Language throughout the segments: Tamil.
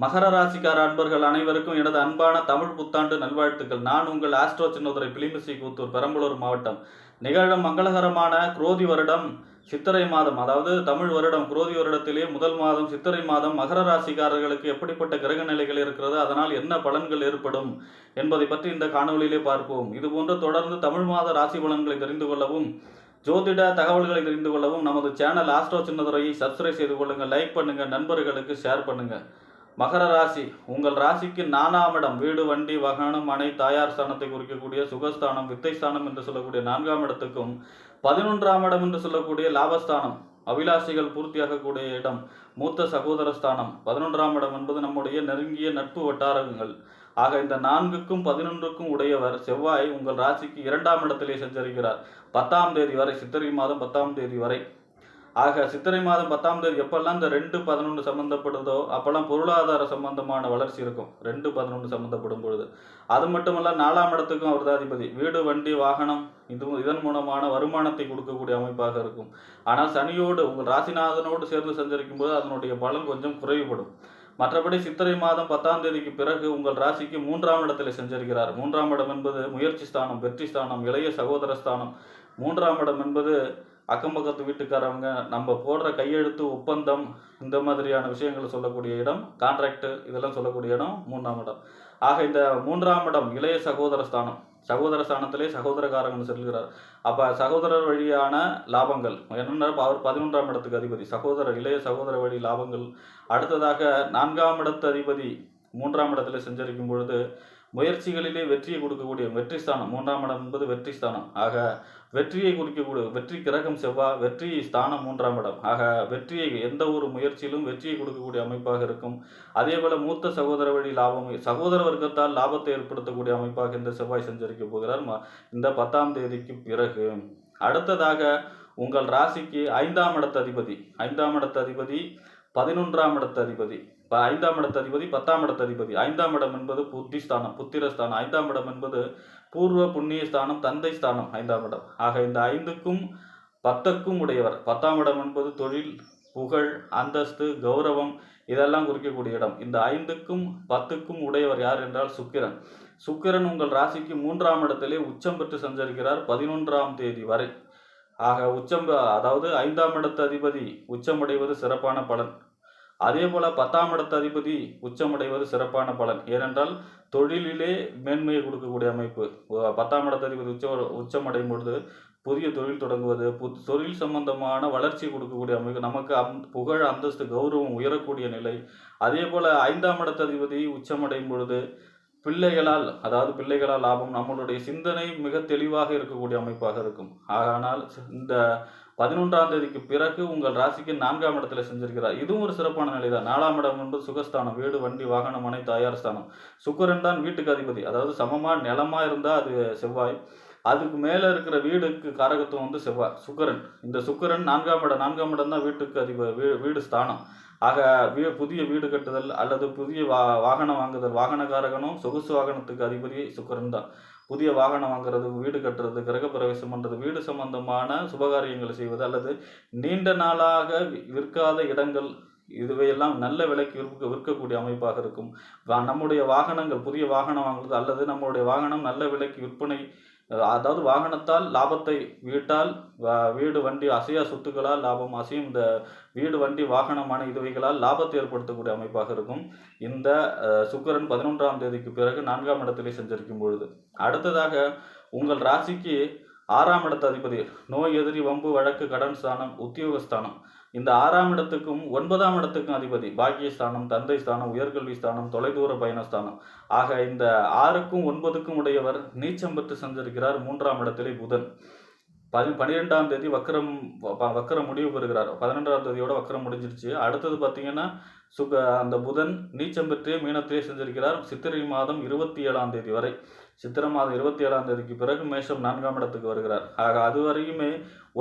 மகர ராசிக்கார அன்பர்கள் அனைவருக்கும் எனது அன்பான தமிழ் புத்தாண்டு நல்வாழ்த்துக்கள். நான் உங்கள் ஆஸ்ட்ரோ சின்னதுரை பிலிமிசி கூத்தூர் பெரம்பலூர் மாவட்டம். நிகழும் மங்களகரமான குரோதி வருடம் சித்திரை மாதம், அதாவது தமிழ் வருடம் குரோதி வருடத்திலே முதல் மாதம் சித்திரை மாதம் மகர ராசிக்காரர்களுக்கு எப்படிப்பட்ட கிரக நிலைகள் இருக்கிறது, அதனால் என்ன பலன்கள் ஏற்படும் என்பதை பற்றி இந்த காணொலியிலே பார்ப்போம். இதுபோன்று தொடர்ந்து தமிழ் மாத ராசி பலன்களை தெரிந்து கொள்ளவும், ஜோதிட தகவல்களை தெரிந்து கொள்ளவும் நமது சேனல் ஆஸ்ட்ரோ சின்னதுரையை சப்ஸ்கிரைப் செய்து கொள்ளுங்கள், லைக் பண்ணுங்க, நண்பர்களுக்கு ஷேர் பண்ணுங்க. மகர ராசி, உங்கள் ராசிக்கு 4ஆம் இடம் வீடு, வண்டி, வாகனம், மனை, தாயார் ஸ்தானத்தை குறிக்கக்கூடிய சுகஸ்தானம், வித்தை ஸ்தானம் என்று சொல்லக்கூடிய 4ஆம் இடத்துக்கும் 11ஆம் இடம் என்று சொல்லக்கூடிய லாபஸ்தானம், அபிலாஷைகள் பூர்த்தியாகக்கூடிய இடம், மூத்த சகோதர ஸ்தானம், 11ஆம் இடம் என்பது நம்முடைய நெருங்கிய நட்பு வட்டாரங்கள். ஆக இந்த 4க்கும் 11க்கும் உடையவர் செவ்வாய் உங்கள் ராசிக்கு 2ஆம் இடத்திலே சஞ்சரிக்கிறார் 10ஆம் தேதி வரை, சித்திரை மாதம் 10ஆம் தேதி வரை. ஆக சித்திரை மாதம் 10ஆம் தேதி எப்பெல்லாம் இந்த 2-11 சம்மந்தப்படுதோ அப்பெல்லாம் பொருளாதார சம்பந்தமான வளர்ச்சி இருக்கும். 2-11 சம்மந்தப்படும் பொழுது அது மட்டுமல்ல, 4ஆம் இடத்துக்கும் அவர் தான் அதிபதி. வீடு, வண்டி, வாகனம் இதன் மூலமான வருமானத்தை கொடுக்கக்கூடிய அமைப்பாக இருக்கும். ஆனால் சனியோடு உங்கள் ராசிநாதனோடு சேர்ந்து சஞ்சரிக்கும் போது அதனுடைய பலன் கொஞ்சம் குறைவுபடும். மற்றபடி சித்திரை மாதம் 10ஆம் தேதிக்கு பிறகு உங்கள் ராசிக்கு 3ஆம் இடத்தில் சஞ்சரிக்கிறார். 3ஆம் இடம் என்பது முயற்சி ஸ்தானம், வெற்றி ஸ்தானம், இளைய சகோதர ஸ்தானம். 3ஆம் இடம் என்பது அக்கம் பக்கத்து வீட்டுக்காரவங்க, நம்ம போடுற கையெழுத்து, ஒப்பந்தம், இந்த மாதிரியான விஷயங்களை சொல்லக்கூடிய இடம், கான்ட்ராக்டு இதெல்லாம் சொல்லக்கூடிய இடம் 3ஆம் இடம். ஆக இந்த 3ஆம் இடம் இளைய சகோதர ஸ்தானம். சகோதர ஸ்தானத்திலே சகோதரக்காரங்கன்னு சொல்கிறார். அப்போ சகோதரர் வழியான லாபங்கள் என்னென்ன, அவர் 11ஆம் இடத்துக்கு அதிபதி, இளைய சகோதர வழி லாபங்கள். அடுத்ததாக 4ஆம் இடத்து அதிபதி 3ஆம் இடத்துல சஞ்சரிக்கும் பொழுது முயற்சிகளிலே வெற்றியை கொடுக்கக்கூடிய வெற்றி ஸ்தானம். 3ஆம் இடம் என்பது வெற்றி ஸ்தானம். ஆக வெற்றியை குறிக்கக்கூடிய வெற்றி கிரகம் செவ்வாய், வெற்றி ஸ்தானம் 3ஆம் இடம். ஆக வெற்றியை, எந்த ஒரு முயற்சியிலும் வெற்றியை கொடுக்கக்கூடிய அமைப்பாக இருக்கும். அதே போல மூத்த சகோதர வழி லாபம், சகோதர வர்க்கத்தால் லாபத்தை ஏற்படுத்தக்கூடிய அமைப்பாக இந்த செவ்வாய் சஞ்சரிக்க போகிறார் இந்த 10ஆம் தேதிக்கு பிறகு. அடுத்ததாக உங்கள் ராசிக்கு 5ஆம் இடத்து அதிபதி, 5ஆம் இடத்து அதிபதி 11ஆம் இடத்து அதிபதி, 5ஆம் இடத்து அதிபதி 10ஆம் இடத்து அதிபதி. 5ஆம் இடம் என்பது புத்திஸ்தானம், புத்திரஸ்தானம். 5ஆம் இடம் என்பது பூர்வ புண்ணிய ஸ்தானம், தந்தை ஸ்தானம் 5ஆம் இடம். ஆக இந்த 5க்கும் 10க்கும் உடையவர். 10ஆம் இடம் என்பது தொழில், புகழ், அந்தஸ்து, கௌரவம் இதெல்லாம் குறிக்கக்கூடிய இடம். இந்த 5க்கும் 10க்கும் உடையவர் யார் என்றால் சுக்கிரன். சுக்கிரன் உங்கள் ராசிக்கு 3ஆம் இடத்திலே உச்சம் பெற்று சஞ்சரிக்கிறார் 11ஆம் தேதி வரை. ஆக உச்சம், அதாவது 5ஆம் இடத்து அதிபதி உச்சமடைவது சிறப்பான பலன். அதே போல 10ஆம் இடத்து அதிபதி உச்சமடைவது சிறப்பான பலன். ஏனென்றால் தொழிலிலே மேன்மையை கொடுக்கக்கூடிய அமைப்பு. 10ஆம் இடத்து அதிபதி உச்சமடையும் பொழுது புதிய தொழில் தொடங்குவது, தொழில் சம்பந்தமான வளர்ச்சி கொடுக்கக்கூடிய அமைப்பு, நமக்கு புகழ், அந்தஸ்து, கௌரவம் உயரக்கூடிய நிலை. அதே போல 5ஆம் இடத்து அதிபதி உச்சமடையும் பொழுது பிள்ளைகளால் லாபம், நம்மளுடைய சிந்தனை மிக தெளிவாக இருக்கக்கூடிய அமைப்பாக இருக்கும். ஆனால் இந்த 11ஆம் தேதிக்கு பிறகு உங்கள் ராசிக்கு 4ஆம் இடத்துல செஞ்சிருக்கிறார். இதுவும் ஒரு சிறப்பான நிலை தான். 4ஆம் இடம் என்பது சுகஸ்தானம், வீடு, வண்டி, வாகனம், மனை, தாயார் ஸ்தானம். சுக்கிரன் தான் வீட்டுக்கு அதிபதி. அதாவது சமமா நிலமா இருந்தால் அது செவ்வாய், அதுக்கு மேலே இருக்கிற வீடுக்கு காரகத்துவம் வந்து செவ்வாய், சுக்கிரன். இந்த சுக்கிரன் 4ஆம் இடம் தான் வீட்டுக்கு வீடு ஸ்தானம். ஆக புதிய வீடு கட்டுதல் அல்லது புதிய வாகனம் வாங்குதல், வாகனக்காரகனும் சொகுசு வாகனத்துக்கு அதிபதி சுக்கிரன் தான். புதிய வாகனம் வாங்குறது, வீடு கட்டுறது, கிரகப்பிரவேசம் பண்ணுறது, வீடு சம்பந்தமான சுபகாரியங்களை செய்வது, அல்லது நீண்ட நாளாக விற்காத இடங்கள், இதுவையெல்லாம் நல்ல விலைக்கு விற்கக்கூடிய அமைப்பாக இருக்கும். நம்முடைய வாகனங்கள், புதிய வாகனம் வாங்குறது அல்லது நம்முடைய வாகனம் நல்ல விலைக்கு விற்பனை, அதாவது வாகனத்தால் லாபத்தை, வீடு, வண்டி, அசையா சொத்துக்களால் லாபம், அசையும் இந்த வீடு, வண்டி, வாகனமான இதுவைகளால் லாபத்தை ஏற்படுத்தக்கூடிய அமைப்பாக இருக்கும் இந்த சுக்கிரன் 11ஆம் தேதிக்கு பிறகு 4ஆம் இடத்திலே சஞ்சரிக்கும் பொழுது. அடுத்ததாக உங்கள் ராசிக்கு 6ஆம் இடத்து அதிபதி நோய், எதிரி, வம்பு, வழக்கு, கடன் ஸ்தானம், உத்தியோகஸ்தானம். இந்த 6ஆம் இடத்துக்கும் 9ஆம் இடத்துக்கும் அதிபதி பாக்கியஸ்தானம், தந்தை ஸ்தானம், உயர்கல்வி ஸ்தானம், தொலைதூர பயணஸ்தானம். ஆக இந்த 6க்கும் 9க்கும் உடையவர் நீச்சம் பெற்று சஞ்சரிக்கிறார் 3ஆம் இடத்திலே புதன். 12ஆம் தேதி வக்கரம் முடிவு பெறுகிறார். 11ஆம் தேதியோட வக்கரம் முடிஞ்சிருச்சு. அடுத்தது பார்த்தீங்கன்னா அந்த புதன் நீச்சம் பெற்றே மீனத்திலே செஞ்சிருக்கிறார் சித்திரை மாதம் 27ஆம் தேதி வரை. சித்திரை மாதம் 27ஆம் தேதிக்கு பிறகு மேஷம் 4ஆம் இடத்துக்கு வருகிறார். ஆக அதுவரையுமே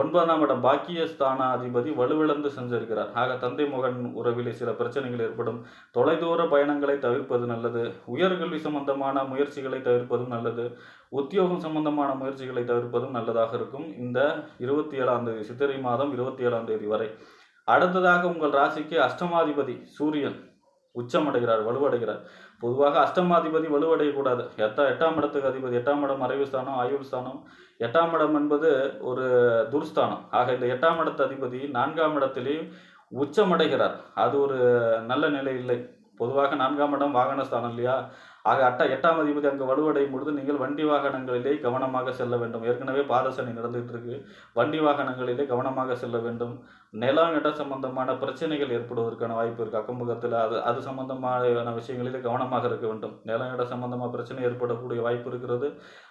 9ஆம் இடம் பாக்கிய ஸ்தானாதிபதி வலுவிழந்து செஞ்சிருக்கிறார். ஆக தந்தை மகன் உறவிலே சில பிரச்சனைகள் ஏற்படும். தொலைதூர பயணங்களை தவிர்ப்பது நல்லது. உயர்கல்வி சம்பந்தமான முயற்சிகளை தவிர்ப்பதும் நல்லது. உத்தியோகம் சம்பந்தமான முயற்சிகளை தவிர்ப்பதும் நல்லதாக இருக்கும் இந்த 27ஆம் தேதி, சித்திரை மாதம் 27ஆம் தேதி வரை. அடுத்ததாக உங்கள் ராசிக்கு அஷ்டமாதிபதி சூரியன் உச்சமடைகிறார், வலுவடைகிறார். பொதுவாக அஷ்டமாதிபதி வலுவடையக்கூடாது. 8ஆம் இடத்துக்கு அதிபதி, 8ஆம் இடம் மறைவு ஸ்தானம், ஆயுள் ஸ்தானம். 8ஆம் இடம் என்பது ஒரு துர்ஸ்தானம். ஆக இந்த 8ஆம் இடத்து அதிபதி 4ஆம் இடத்திலே உச்சமடைகிறார். அது ஒரு நல்ல நிலை இல்லை. பொதுவாக 4ஆம் இடம் வாகன ஸ்தானம் இல்லையா? ஆக 8ஆம் அதிபதி அங்கு வலுவடையும் பொழுது நீங்கள் வண்டி வாகனங்களிலே கவனமாக செல்ல வேண்டும். ஏற்கனவே பாதசனி நடந்துகிட்டு இருக்கு. வண்டி வாகனங்களிலே கவனமாக செல்ல வேண்டும். நிலம், இடம் சம்பந்தமான பிரச்சனைகள் ஏற்படுவதற்கான வாய்ப்பு இருக்குது. அக்கம்பக்கத்தில் அது சம்பந்தமான விஷயங்களிலே கவனமாக இருக்க வேண்டும். நிலம், இடம் சம்பந்தமாக பிரச்சனை ஏற்படக்கூடிய வாய்ப்பு இருக்கிறது.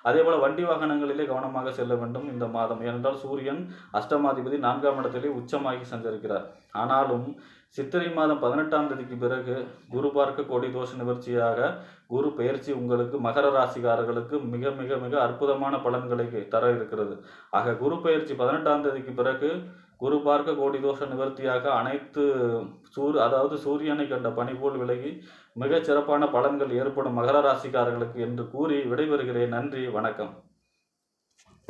அதே போல் வண்டி வாகனங்களிலே கவனமாக செல்ல வேண்டும் இந்த மாதம். ஏனென்றால் சூரியன் அஷ்டமாதிபதி 4ஆம் இடத்திலே உச்சமாகி சஞ்சரிக்கிறார். ஆனாலும் சித்திரை மாதம் 18ஆம் தேதிக்கு பிறகு குரு பார்க்க கோடி தோஷ நிவர்த்தியாக குரு பெயர்ச்சி உங்களுக்கு மகர ராசிக்காரர்களுக்கு மிக மிக மிக அற்புதமான பலன்களை தர இருக்கிறது. ஆக குரு பெயர்ச்சி 18ஆம் தேதிக்கு பிறகு குரு பார்க்க கோடி தோஷ நிவர்த்தியாக அனைத்து அதாவது சூரியனை கண்ட பனி போல் விலகி மிகச் சிறப்பான பலன்கள் ஏற்படும் மகர ராசிக்காரர்களுக்கு என்று கூறி விடைபெறுகிறேன். நன்றி, வணக்கம்.